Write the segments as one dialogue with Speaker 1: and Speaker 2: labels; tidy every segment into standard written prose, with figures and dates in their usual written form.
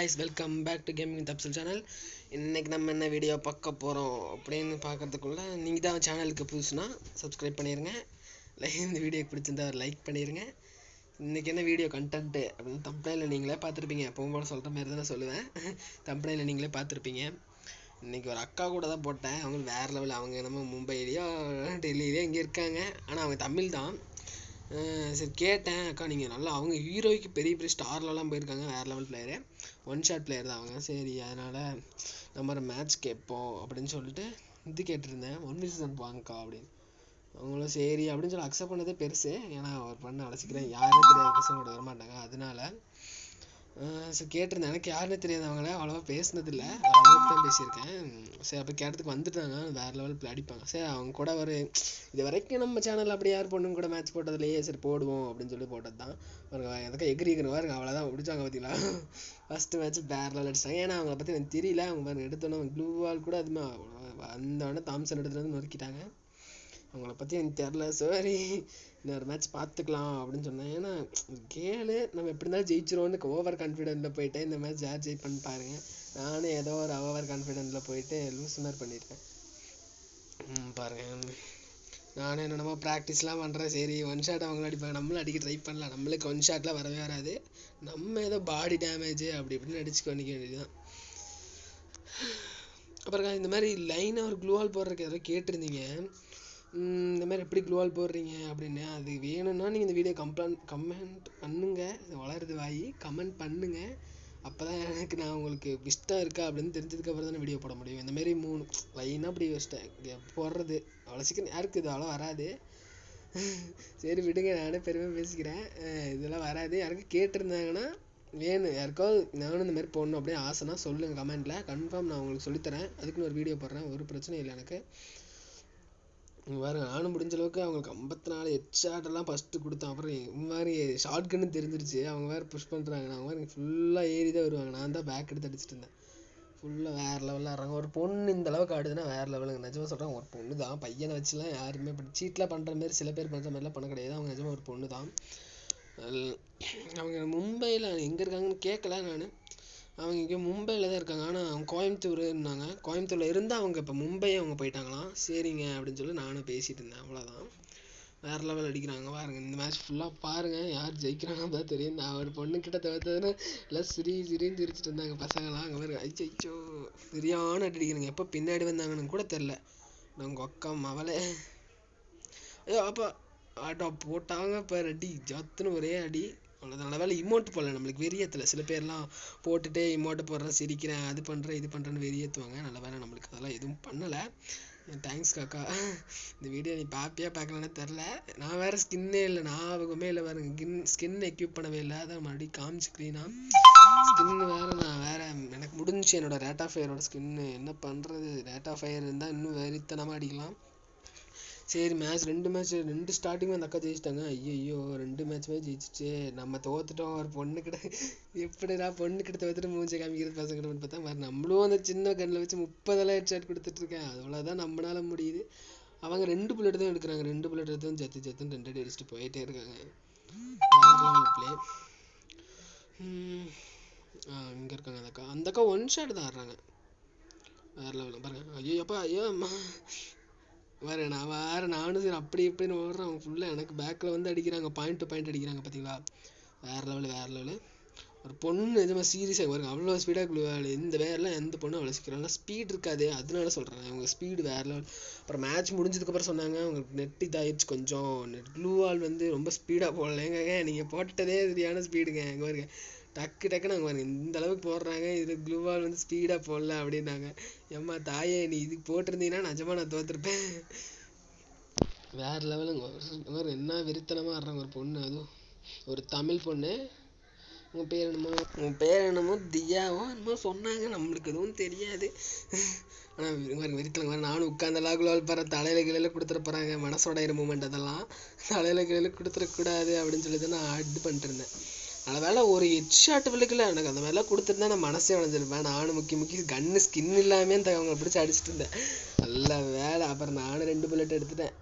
Speaker 1: guys, welcome back to Gaming with Upsal channel. இன்னைக்கு நம்ம என்ன வீடியோ பார்க்க போறோம் அப்படினு பார்க்கிறதுக்குள்ள நீங்க தான் சேனலுக்கு புதுசுனா சப்ஸ்கிரைப் பண்ணிருங்க. இந்த வீடியோக்கு பிடிச்சிருந்தா லைக் பண்ணிருங்க. இன்னைக்கு என்ன வீடியோ கண்டென்ட் அப்படினு தம்பனைல நீங்களே பார்த்திருப்பீங்க. எப்பவும் போல சொல்ற மாதிரி தான் சொல்லுவேன். தம்பனைல நீங்களே பார்த்திருப்பீங்க. இன்னைக்கு ஒரு அக்கா கூட தான் போட்டேன். அவங்க வேற லெவல். அவங்க நம்ம மும்பைலயோ டெல்லியிலயோ இங்க இருக்காங்க. ஆனா அவங்க தமிழ் தான். சரி கேட்டேன், அக்கா நீங்கள் நல்லா அவங்க ஹீரோய்க்கு பெரிய பெரிய ஸ்டார்லலாம் போயிருக்காங்க, வேறு level player, one shot player தான் அவங்க. சரி அதனால் நம்ம ஒரு மேட்ச் கேட்போம் அப்படின்னு சொல்லிட்டு இது கேட்டிருந்தேன், 1v1 வாங்கக்கா அப்படின்னு. அவங்களும் சரி அப்படின்னு சொல்லி அக்செப்ட் பண்ணதே பெருசு. ஏன்னா ஒரு பண்ண அழைச்சிக்கிறேன், யாரும் தெரியாத பசங்க கூட வரமாட்டாங்க. அதனால சரி கேட்டிருந்தேன். எனக்கு யாருன்னே தெரியாது, அவங்கள அவ்வளோவா பேசினதில்லை, அளவுக்கு தான் பேசியிருக்கேன். சரி அப்போ கேட்டதுக்கு வந்துட்டாங்க, வேறு லெவல் அடிப்பாங்க. சரி அவங்க கூட ஒரு இது வரைக்கும் நம்ம சேனலில் அப்படி யார் பொண்ணுங்க கூட மேட்ச் போட்டதுலையே சரி போடுவோம் அப்படின்னு சொல்லி போட்டது தான். பாருங்க எதுக்கு எகிரிக்கிறவங்க பாருங்க, அவ்வளோதான் பிடிச்சாங்க பார்த்தீங்களா. ஃபஸ்ட்டு மேட்ச் வேறு லெவல் அடிச்சிட்டாங்க. ஏன்னா அவங்கள பற்றி எனக்கு தெரியல. அவங்க பாருங்க எடுத்தோன்னே ப்ளூ வால் கூட அதுமே அந்த தாம்சன் எடுத்துகிட்டு வந்து நொறுக்கிட்டாங்க. அவங்கள பற்றி எனக்கு தெரில. சரி இன்னொரு மேட்ச் பார்த்துக்கலாம் அப்படின்னு சொன்னேன். ஏன்னா கேளு நம்ம எப்படி இருந்தாலும் ஜெயிச்சிருவோன்னு ஓவர் கான்ஃபிடென்ட்டில் போயிட்டு இந்த மேட்ச் யார் ஜெயிப்பான்னு பாருங்க. நானும் ஏதோ ஒரு ஓவர் கான்ஃபிடென்ட்டில் போயிட்டு லூஸ் மாதிரி பண்ணியிருக்கேன். பாருங்க நானும் என்னென்னமோ ப்ராக்டிஸ்லாம் பண்ணுறேன். சரி ஒன் ஷாட் அவங்களும் அடிப்பாங்க, நம்மளும் அடிக்க ட்ரை பண்ணலாம். நம்மளுக்கு ஒன் ஷாட்லாம் வரவே வராது. நம்ம ஏதோ பாடி டேமேஜ் அப்படி இப்படின்னு அடிச்சு பண்ணிக்க வேண்டியதுதான். அப்புறம் இந்த மாதிரி லைனாக ஒரு க்ளூவால் போடுறதுக்கு ஏதோ கேட்டிருந்தீங்க. இந்த மாதிரி எப்படி க்ளூவால் போடுறீங்க அப்படின்னு. அது வேணும்னா நீங்கள் இந்த வீடியோ கமெண்ட் பண்ணுங்க. வளருது வாய், கமெண்ட் பண்ணுங்க. அப்போ தான் எனக்கு நான் உங்களுக்கு இஷ்டம் இருக்கா அப்படின்னு தெரிஞ்சதுக்கப்புறம் தான் வீடியோ போட முடியும். இந்த மாதிரி 3 லைனாக அப்படி போடுறது அவ்வளோ சீக்கிரம் யாருக்கு இது அவ்வளோ வராது. சரி விடுங்க, நானே பெருமையாக பேசிக்கிறேன். இதெல்லாம் வராது. யாருக்கும் கேட்டிருந்தாங்கன்னா வேணும், யாருக்கோ நானும் இந்த மாதிரி போடணும் அப்படியே ஆசைனா சொல்லுங்கள் கமெண்ட்டில். கன்ஃபார்ம் நான் உங்களுக்கு சொல்லித்தரேன். அதுக்குன்னு ஒரு வீடியோ போடுறேன், ஒரு பிரச்சனையும் இல்லை எனக்கு. வேறு நானும் முடிஞ்ச அளவுக்கு அவங்களுக்கு 54 ஹெட்ஷாட்டெல்லாம் ஃபஸ்ட்டு கொடுத்தேன். அப்புறம் இந்த மாதிரி ஷார்ட் கன்னு தெரிஞ்சிருச்சு. அவங்க வேறு புஷ் பண்ணுறாங்க. அவங்க வேறு ஃபுல்லாக ஏறி தான் வருவாங்க. நான் தான் பேக் எடுத்து அடிச்சுட்டு இருந்தேன். ஃபுல்லாக வேறு லெவலில் ஆடுறாங்க. ஒரு பொண்ணு இந்த அளவுக்கு ஆடுதுன்னா வேறு லெவலுங்க. நிஜமாக சொல்கிறேன், ஒரு பொண்ணு தான். பையனை வச்சுலாம் யாருமே இப்படி சீட்லாம் பண்ணுற மாதிரி சில பேர் பண்ணுற மாதிரிலாம் பண்ண கிடையாது. அவங்க நிஜமாக ஒரு பொண்ணு தான். அவங்க மும்பையில் எங்கே இருக்காங்கன்னு கேட்கல நான். அவங்க இங்கே மும்பையில் தான் இருக்காங்க. ஆனால் அவங்க கோயம்புத்தூர் இருந்தாங்க. கோயம்புத்தூரில் இருந்தால் அவங்க இப்போ மும்பையே அவங்க போயிட்டாங்களாம். சரிங்க அப்படின்னு சொல்லி நானும் பேசிகிட்டு இருந்தேன். அவ்வளோதான். வேறு லெவல் அடிக்கிறாங்க பாருங்க. இந்த மேட்ச் ஃபுல்லாக பாருங்கள், யார் ஜெயிக்கிறாங்கன்னு தான் தெரியும். நான் ஒரு பொண்ணுக்கிட்ட தவிர்த்ததுன்னு எல்லாம் சிரின்னு சிரிச்சிட்டு இருந்தாங்க பசங்களாம். அங்கே பாருங்க, ஐச்சோ சரியான அடிக்கிறாங்க. எப்போ பின்னாடி வந்தாங்கன்னு கூட தெரில. நாங்கள் ஒக்கம் அவளே ஐயோ அப்போ ஆட்டோ போட்டாங்க. இப்போ அடி ஜாத்துன்னு ஒரே அடி. அவ்வளோதான். நல்ல வேலை இமோட்டு போடல. நம்மளுக்கு வெறியத்தில் சில பேர்லாம் போட்டுட்டு இமோட்டை போடுறேன், சிரிக்கிறேன், அது பண்ணுறேன், இது பண்ணுறேன்னு வெறியேற்றுவாங்க. நல்ல வேலை நம்மளுக்கு அதெல்லாம் எதுவும் பண்ணலை. தேங்க்ஸ் காக்கா. இந்த வீடியோ நீ பார்ப்பியா பார்க்கலான்னு தெரில. நான் வேறு ஸ்கின்னே இல்லை, ஞாபகமே இல்லை. வேறு ஸ்கின் எக்யூப் பண்ணவே இல்லை. அதான் மறுபடியும் காமிச்சு க்ளீனாக ஸ்கின்னு வேறு. நான் வேறு எனக்கு முடிஞ்சு என்னோட ரேட் ஆஃப் ஃபயரோட ஸ்கின்னு. என்ன பண்ணுறது, ரேட் ஆஃப் ஃபயர் இருந்தால் இன்னும் வெறித்தனமாக அடிக்கலாம். சரி மேட்ச் 2 மேட்ச் 2 ஸ்டார்டிங்கும் அந்த அக்கா ஜெயிச்சிட்டாங்க. ஐயோ 2 மேட்ச்சுமே ஜெயிச்சிச்சு. நம்ம தோத்துட்டோம். ஒரு பொண்ணுக்கிட்ட எப்படிடா பொண்ணுக்கிட்ட தோத்துட்டு மூஞ்சை காமிக்கிறது பசங்கிட்ட பார்த்தா மாதிரி நம்மளும் அந்த சின்ன கண்ணில் வச்சு 30 ஹெட்ஷாட் கொடுத்துட்ருக்கேன். அவ்வளோதான் நம்மளால முடியுது. அவங்க 2 புல்லட் தான் எடுக்கிறாங்க. 2 புல்லட் எடுத்து ஜத்துன்னு 2 அடி அடிச்சுட்டு போயிட்டே இருக்காங்க. பிளே இங்கே இருக்காங்க அந்த அக்கா. அந்த அக்கா ஒன் ஷாட் தான் ஆடுறாங்க. வேறு லெவலில் பாருங்க. ஐயோ அப்பா ஐயோ அம்மா வேறு. நானும் சரி அப்படி இப்படின்னு ஓடுறேன். அவங்க ஃபுல்லாக எனக்கு பேக்கில் வந்து அடிக்கிறாங்க. பாயிண்ட் டு பாயிண்ட் அடிக்கிறாங்க பார்த்தீங்களா. வேறு லெவலு. ஒரு பொண்ணு நிஜமாக சீரியஸாக பாருங்க, அவ்வளோ ஸ்பீடாக க்ளூவால். இந்த வேறெல்லாம் எந்த பொண்ணும் அவ்வளோ சீக்கிரம் ஸ்பீட் இருக்காது. அதனால சொல்கிறேன் அவங்க ஸ்பீடு வேறு லெவல். அப்புறம் மேட்ச் முடிஞ்சதுக்கப்புறம் சொன்னாங்க அவங்களுக்கு நெட் இதாகிடுச்சு கொஞ்சம். க்ளூவால் வந்து ரொம்ப ஸ்பீடாக போடலைங்க. நீங்கள் போட்டதே சரியான ஸ்பீடுங்க. எங்கே பாருங்க டக்குன்னு அவங்க பாருங்க இந்த அளவுக்கு போடுறாங்க. இதில் க்ளூவால் வந்து ஸ்பீடாக போடல அப்படின்னாங்க. ஏம்மா தாயே, நீ இதுக்கு போட்டிருந்தீங்கன்னா நிஜமாக நான் தோற்றுருப்பேன். வேறு லெவலுங்க. என்ன வெறித்தனமாக ஆடுறாங்க. ஒரு பொண்ணு, அதுவும் ஒரு தமிழ் பொண்ணு. உன் பேர் என்னமோ தியாவோ என்னமோ சொன்னாங்க, நம்மளுக்கு எதுவும் தெரியாது. ஆனால் வெறித்தலங்க. நானும் உட்காந்தெல்லாம் குளோல் பாரு தலையில் கீழே கொடுத்துட போகிறாங்க. மனசோட மூமெண்ட் அதெல்லாம் தலையில் கீழே கொடுத்துடக்கூடாது அப்படின்னு சொல்லி தான் நான் இது பண்ணிட்டு இருந்தேன். நல்ல வேலை ஒரு ஹெட்ஷாட் விழுக்கல. எனக்கு அந்த மாதிரிலாம் கொடுத்துருந்தா நான் மனசே உடஞ்சிருப்பேன். நானும் முக்கிய கன்னு ஸ்கின் இல்லாமே அவங்களை பிடிச்சி அடிச்சுட்டு இருந்தேன். நல்ல வேலை. அப்புறம் நானும் 2 புல்லட் எடுத்துட்டேன்.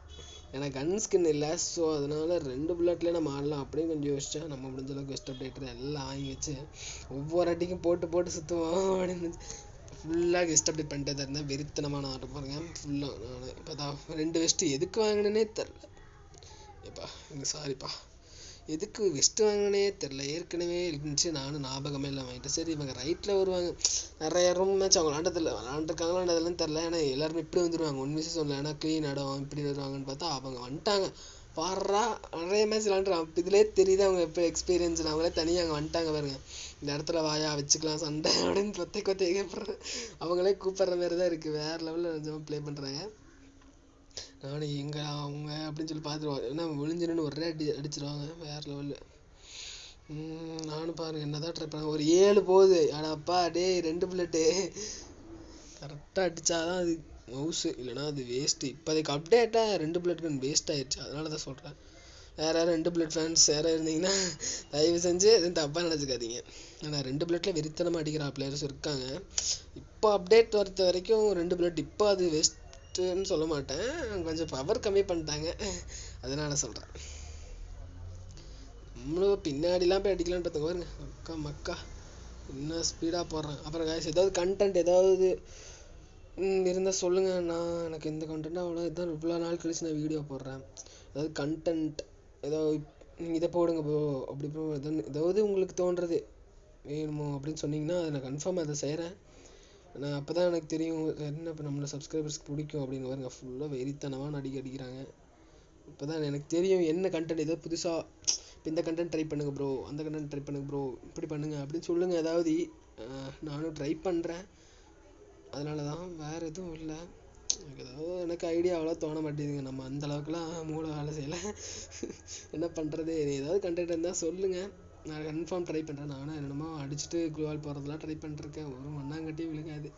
Speaker 1: ஏன்னா கன் ஸ்கின் இல்லை. ஸோ அதனால 2 புல்லட்லேயே நம்ம ஆடலாம் அப்படின்னு கொஞ்சம் யோசிச்சா நம்ம முடிஞ்ச அளவுக்கு பெஸ்ட் அப்டேட்டர் எல்லாம் வாங்கி வச்சு ஒவ்வொரு அடிக்கும் போட்டு போட்டு சுற்றுவோம் அப்படின்னு ஃபுல்லாக கெஸ்ட் அப்டேட் பண்ணிட்டே தான் இருந்தேன். வெறித்தனமான ஆர்டர் பாருங்க ஃபுல்லாக. நான் இப்போ தான் 2 வெஸ்ட்டு எதுக்கு வாங்கினேனே தெரில. எப்பா சாரிப்பா, எதுக்கு வெஸ்ட்டு வாங்கினே தெரில. ஏற்கனவே இருந்துச்சு, நானும் ஞாபகமே இல்லை வாங்கிட்டேன். சரி இவங்க ரைட்டில் வருவாங்க, நிறைய ரூம் மேட்ச் அவங்க விளாண்டுருக்காங்களான்றதெல்லாம் தெரில. ஏன்னா எல்லாருமே இப்படி வந்துடுவாங்க, ஒன் விஷயம் சொல்லலை. ஏன்னா க்ளீன் இடம் இப்படி வருவாங்கன்னு பார்த்தா அவங்க வந்துட்டாங்க. பாடுறா நிறைய மேட்ச் விளாண்டுறான். அப்போ இதிலே தெரியுது அவங்க எப்போ எக்ஸ்பீரியன்ஸ். அவங்களே தனியாக அங்கே வந்துட்டாங்க பாருங்க. இந்த இடத்துல வாயா வச்சுக்கலாம் சண்டை அப்படின்னு கொத்தைய கேட்பறேன். அவங்களே கூப்பிட்ற மாதிரி தான் இருக்குது. வேறு லெவலில் நிஜமாக ப்ளே பண்ணுறாங்க. நானும் எங்கே அவங்க அப்படின்னு சொல்லி பார்த்துருவாங்க. ஏன்னா விழிஞ்சின்னு ஒரே அடிச்சிருவாங்க. வேறு லெவலில். நானும் பாருங்கள் என்ன தான் ட்ரை பண்ணேன். ஒரு 7 போகுது. ஆடாப்பா டே 2 புல்லட்டு கரெக்டாக அடித்தாதான் அது மவுஸு, இல்லைனா அது வேஸ்ட்டு. இப்போதைக்கு அப்டேட்டாக 2 புல்லட் கன் வேஸ்ட் ஆயிடுச்சு. அதனால தான் சொல்கிறேன். வேறு யாரும் 2 புல்லட் ஃபேன்ஸ் யாராவது இருந்தீங்கன்னா தயவு செஞ்சு எதுவும் தப்பாக நினச்சிக்காதீங்க. ஏன்னா 2 புல்லட்டில் வெறித்தனமாக அடிக்கிற பிளேயர்ஸ் இருக்காங்க. இப்போ அப்டேட் வரத்த வரைக்கும் 2 புல்லட் இப்போ அது வேஸ்ட்டுன்னு சொல்ல மாட்டேன். கொஞ்சம் பவர் கம்மி பண்ணிட்டாங்க, அதனால சொல்கிறேன். நம்மளும் பின்னாடிலாம் போய் அடிக்கலான்னு பார்த்துங்க பாருங்க. அக்கா மக்கா இன்னும் ஸ்பீடாக போடுறேன். அப்புறம் காய்ஸ் ஏதாவது கண்டென்ட் ஏதாவது இருந்தால் சொல்லுங்கள். எனக்கு இந்த கண்டென்ட் அவ்வளோ இதுதான் இவ்வளோ நாள் கழிச்சு நான் வீடியோ போடுறேன். அதாவது கண்டென்ட் ஏதாவது நீங்கள் இதை போடுங்க ப்ரோ அப்படி ப்ரோ ஏதாவது உங்களுக்கு தோன்றது வேணுமோ அப்படின்னு சொன்னீங்கன்னா அதை நான் கன்ஃபார்ம் அதை செய்கிறேன். நான் அப்போ தான் எனக்கு தெரியும் என்ன இப்போ நம்மளை சப்ஸ்கிரைபர்ஸ்க்கு பிடிக்கும் அப்படின்னு. பாருங்க ஃபுல்லாக வெறித்தனமாக அடிக்கிறாங்க. இப்போ தான் எனக்கு தெரியும் என்ன கண்டென்ட் ஏதோ புதுசாக இப்போ இந்த கண்டென்ட் ட்ரை பண்ணுங்கள் ப்ரோ, அந்த கண்டென்ட் ட்ரை பண்ணுங்கள் ப்ரோ, இப்படி பண்ணுங்கள் அப்படின்னு சொல்லுங்கள். ஏதாவது நானும் ட்ரை பண்ணுறேன். அதனால தான் வேறு எதுவும் இல்லை. எனக்கு ஐடியா அவ்வளோ தோண மாட்டேங்குதுங்க. நம்ம அந்த அளவுக்குலாம் மூளை வேலை செய்யலை. என்ன பண்ணுறது? ஏதாவது கண்டென்ட் இருந்தால் சொல்லுங்கள், நான் கன்ஃபார்ம் ட்ரை பண்ணுறேன். நானும் என்னென்னமோ அடிச்சுட்டு குளோவால் போகிறதெல்லாம் ட்ரை பண்ணிருக்கேன். ஒரு மண்ணாங்கட்டியும் விழுகாது.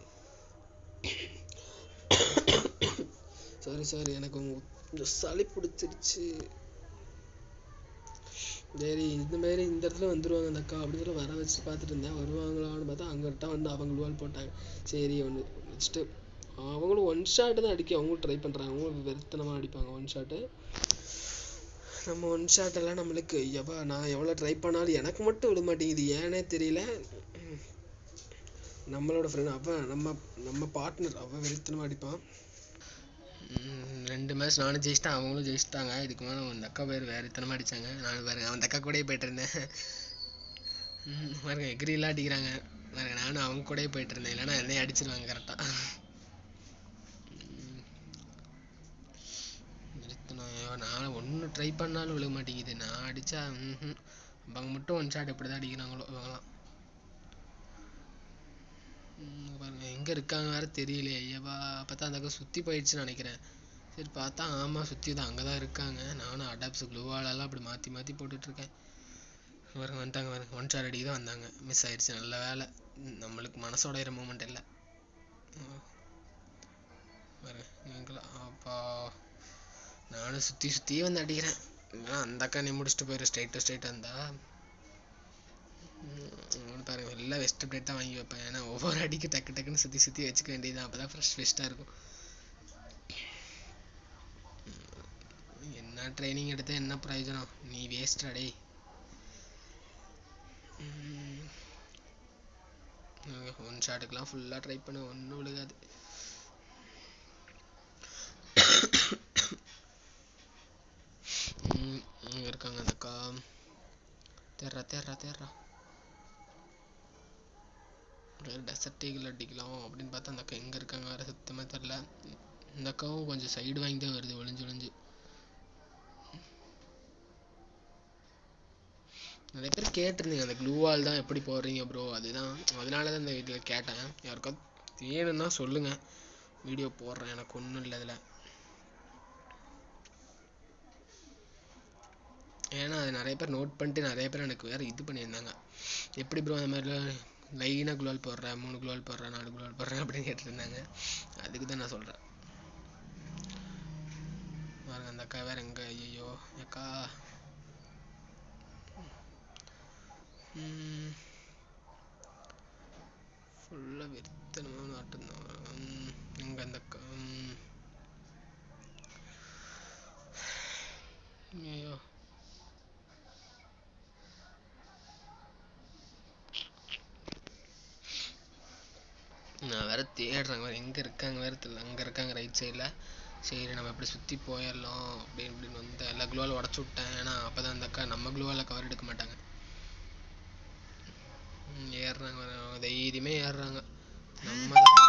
Speaker 1: சாரி எனக்கு கொஞ்சம் சளி பிடிச்சிருச்சு. சரி இந்தமாரி இந்த இடத்துல வந்துடுவாங்க அந்த அக்கா அப்படின்னு சொல்லி வர வச்சு பார்த்துட்டு இருந்தேன். வருவாங்களான்னு பார்த்தா அங்கிட்ட வந்து அவங்க குளோவால் போட்டாங்க. சரி ஒன்று வச்சுட்டு அவங்களும் 1 ஷாட்டு தான் அடிக்க அவங்களும் ட்ரை பண்ணுறாங்க. அவங்களும் வெறித்தனமாக அடிப்பாங்க 1 ஷாட்டு. நம்ம 1 ஷாட்டெல்லாம் நம்மளுக்கு நான் எவ்வளோ ட்ரை பண்ணாலும் எனக்கு மட்டும் விட மாட்டேங்குது, ஏன்னே தெரியல. நம்மளோட ஃப்ரெண்ட் அவன் நம்ம பார்ட்னர் அவன் வெறித்தனமாக அடிப்பான். 2 மேட்ச் நானும் ஜெயிச்சிட்டேன், அவங்களும் ஜெயிச்சிட்டாங்க. இதுக்கு மேலே அந்த அக்கா பேர் வெறித்தனமாக அடித்தாங்க. நானும் பாருங்க அந்த அக்கா கூடயே போயிட்டு இருந்தேன். பாருங்க எக்ரிலாம் அடிக்கிறாங்க பாருங்க. நானும் அவங்க கூடயே போயிட்டு இருந்தேன், இல்லைன்னா என்னையே அடிச்சிருவாங்க கரெக்டாக. நான் ஒன்று ட்ரை பண்ணாலும் விழுக மாட்டேங்குது. நான் அடித்தா அவங்க மட்டும் 1 ஷாட் எப்படி தான் அடிக்கிறாங்களோ இவங்களாம். பாருங்க எங்கே இருக்காங்க வேறு தெரியலையே. ஐயப்பா பார்த்தா அந்த அக்கா சுற்றி போயிடுச்சுன்னு நினைக்கிறேன். சரி பார்த்தா ஆமாம் சுற்றி தான் அங்கே தான் இருக்காங்க. நானும் அடாப்ஸ் க்ளூவாலெல்லாம் அப்படி மாற்றி போட்டுட்ருக்கேன். பாருங்க வந்துட்டாங்க பாருங்க. 1 ஷாட் அடிக்க தான் வந்தாங்க, மிஸ் ஆயிடுச்சு. நல்ல வேலை, நம்மளுக்கு மனசோடையிற மூமெண்ட் இல்லை பாருங்க. அப்பா நானும் சுற்றி வந்து அடிக்கிறேன். அந்த அக்கா நீ முடிச்சுட்டு போயிடும் ஸ்ட்ரைட்டாக இருந்தா. பாருங்க எல்லாம் வெஸ்ட் அப்டேட் தான் வாங்கி வைப்பேன். ஏன்னா ஒவ்வொரு அடிக்கு டக்குன்னு சுற்றி வச்சுக்க வேண்டியது. அப்போ தான் ஃப்ரெஷ்ஷாக இருக்கும். என்ன ட்ரைனிங் எடுத்தால் என்ன பிரயோஜனம், நீ வேஸ்ட் அடே. 1 ஷாட்டுக்கெலாம் ஃபுல்லாக ட்ரை பண்ண ஒன்றும் விழுகாது. இருக்காங்க அந்த அக்கா. தேர்றா டெசர்ட் ஈகிள் அடிக்கலாம் அப்படின்னு பார்த்தா அந்த அக்கா எங்கே இருக்காங்க வேறு சுத்தமாக தெரில. இந்த அக்காவும் கொஞ்சம் சைடு வாங்கி தான் வருது, ஒளிஞ்சு. நிறைய பேர் கேட்டிருந்தீங்க அந்த க்ளூவால் தான் எப்படி போடுறீங்க ப்ரோ, அதனால தான் இந்த வீடியோவில் கேட்டேன். யாருக்காவது வேணும்னா சொல்லுங்கள், வீடியோ போடுறேன். எனக்கு ஒன்றும் இல்லை இதில். ஏன்னா அது நிறைய பேர் நோட் பண்ணிட்டு நிறைய பேர் எனக்கு வேறு இது பண்ணியிருந்தாங்க. எப்படி ப்ரோ அந்த மாதிரிலாம் லைனாக குளோவால் போடுறேன், 3 குளோவால் போடுறேன், 4 குளோவால் போடுறேன் அப்படின்னு கேட்டுருந்தாங்க. அதுக்கு தான் நான் சொல்கிறேன். பாருங்க அந்த அக்கா வேறு எங்கே, ஐயோ அக்கா ஃபுல்லாக வெறித்தனமான ஆட்டம் தான். எங்கே அந்த அக்கா வேறு தேடுறாங்க வேறு எங்கே இருக்காங்க வேறு தெரியல. அங்கே இருக்காங்க ரைட் சைடில். சரி நம்ம எப்படி சுற்றி போயிடலாம் அப்படின்னு இப்படின்னு வந்து எல்லா க்ளூவால் உடச்சி விட்டேன். ஏன்னா அப்போ தான் அந்த அக்கா நம்ம க்ளூவால் கவர் எடுக்க மாட்டாங்க. ஏறுறாங்க தைரியமே ஏறுறாங்க. நம்ம தான்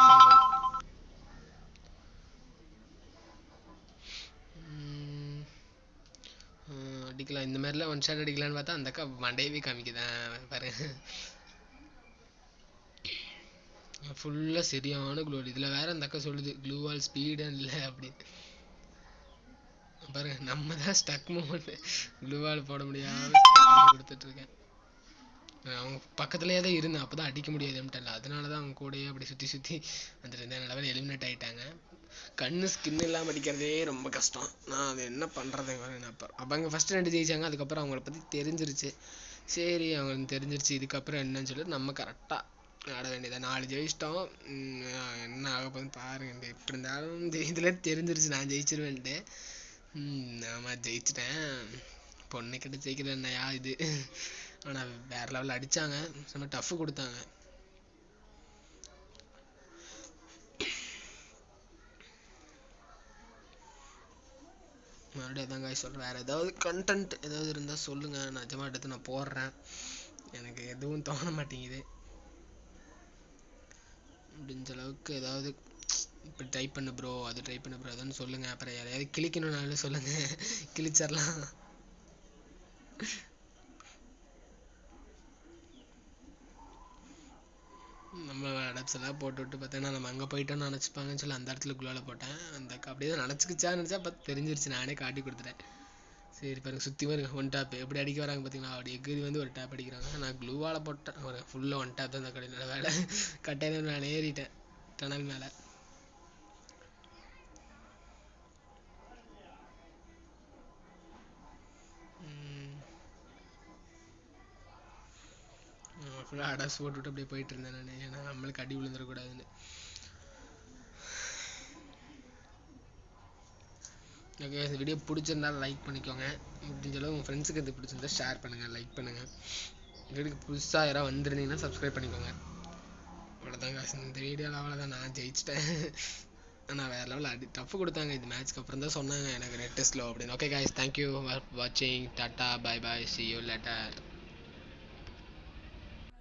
Speaker 1: அடிக்கலாம். இந்த மாதிரிலாம் ஒன் ஷாட் அடிக்கலான்னு பார்த்தா அந்த அக்கா மண்டையவே காமிக்குதான் பாரு. ஃபுல்லாக சரியான க்ளூவால். இதில் வேற அந்த அக்கா சொல்லுது க்ளூவால் ஸ்பீடு இல்லை அப்படின்னு. பாருங்க நம்ம தான் ஸ்டக் மூமெண்ட் க்ளூவால் போட முடியாமல் கொடுத்துட்ருக்கேன். அவங்க பக்கத்துலேயே தான் இருந்தேன். அப்போ தான் அடிக்க முடியாதுன்ட்டல. அதனால தான் அவங்க கூடயே அப்படி சுற்றி சுற்றி வந்துட்டு இருந்தேன். லெவல் எலிமினேட் ஆகிட்டாங்க. கண்ணு ஸ்கின் இல்லாமல் அடிக்கிறதே ரொம்ப கஷ்டம். நான் அது என்ன பண்ணுறது அப்போ அவங்க ஃபஸ்ட்டு 2 ஜெயிச்சாங்க. அதுக்கப்புறம் அவங்கள பற்றி தெரிஞ்சிருச்சு. சரி அவங்களுக்கு தெரிஞ்சிருச்சு இதுக்கப்புறம் என்னன்னு சொல்லிட்டு நம்ம கரெக்டாக ஆட வேண்டியதான். 4 ஜெயிச்சிட்டோம். என்ன ஆக போகுதுன்னு பாருங்க. எப்படி இருந்தாலும் இதில் தெரிஞ்சிருச்சு நான் ஜெயிச்சிருவேன்ட்டு. ஆமாம் ஜெயிச்சிட்டேன். பொண்ணு கிட்ட ஜெயிக்கிறது என்னையா இது. ஆனால் வேறு லெவலில் அடித்தாங்க. செம்ம டஃப்பு கொடுத்தாங்க. மறுபடியும் அதான் காய் சொல்கிறேன். வேறு ஏதாவது கண்டென்ட் ஏதாவது இருந்தால் சொல்லுங்கள். நிஜமாக எடுத்து நான் போடுறேன். எனக்கு எதுவும் தோண மாட்டேங்குது. முடிஞ்ச அளவுக்கு ஏதாவது இப்போ ட்ரை பண்ணு ப்ரோ, அது ட்ரை பண்ணு ப்ரோ அதுன்னு சொல்லுங்கள். அப்புறம் யாரையாவது கிழிக்கணும்னாலும் சொல்லுங்கள், கிழிச்சிடலாம். நம்ம அடப்ஸ் எல்லாம் போட்டு விட்டு பார்த்தேன்னா நம்ம அங்கே போயிட்டோன்னு நினச்சிப்பாங்கன்னு சொல்லி அந்த இடத்துல குள்ளால் போட்டேன். அந்த அப்படியே தான் நினச்சா பார்த்து தெரிஞ்சிருச்சு. நானே காட்டி கொடுத்துட்டேன். சரி பாருங்க சுற்றி பாருங்க ஒன் டேப் எப்படி அடிக்க வராங்க பார்த்தீங்களா. அப்படி எகிரி வந்து ஒரு டேப் அடிக்கிறாங்க. நான் க்ளூவால் போட்டேன். ஒரு ஃபுல்லாக ஒன் டேப் தான் அந்த கடையில் வேலை. கட்டையில் நான் ஏறிட்டேன் டனல் மேலே. ஃபுல்லாக அடாஸ் போட்டுவிட்டு அப்படியே போயிட்டு இருந்தேன் நான். ஏன்னா நம்மளுக்கு அடி விழுந்துடக்கூடாதுன்னு. ஓகே இந்த வீடியோ பிடிச்சிருந்தாலும் லைக் பண்ணிக்கோங்க. முடிஞ்ச அளவு உங்கள் ஃப்ரெண்ட்ஸுக்கு இது பிடிச்சிருந்தா ஷேர் பண்ணுங்கள், லைக் பண்ணுங்கள். வீடியோக்கு புதுசாக யாராவது வந்துருந்தீங்கன்னா சப்ஸ்கிரைப் பண்ணிக்கோங்க. அவ்வளோதாங்க இந்த வீடியோவில் அவ்வளோதான். நான் ஜெயிச்சிட்டேன். ஆனால் வேறு லெவலில் டஃப் கொடுத்தாங்க. இது மேட்ச்க்கு அப்புறம் தான் சொன்னாங்க எனக்கு நெட் ஸ்லோ அப்படின்னு. ஓகே காய்ஸ் தேங்க்யூ ஃபார் வாட்சிங். Tata bye bye, see you later.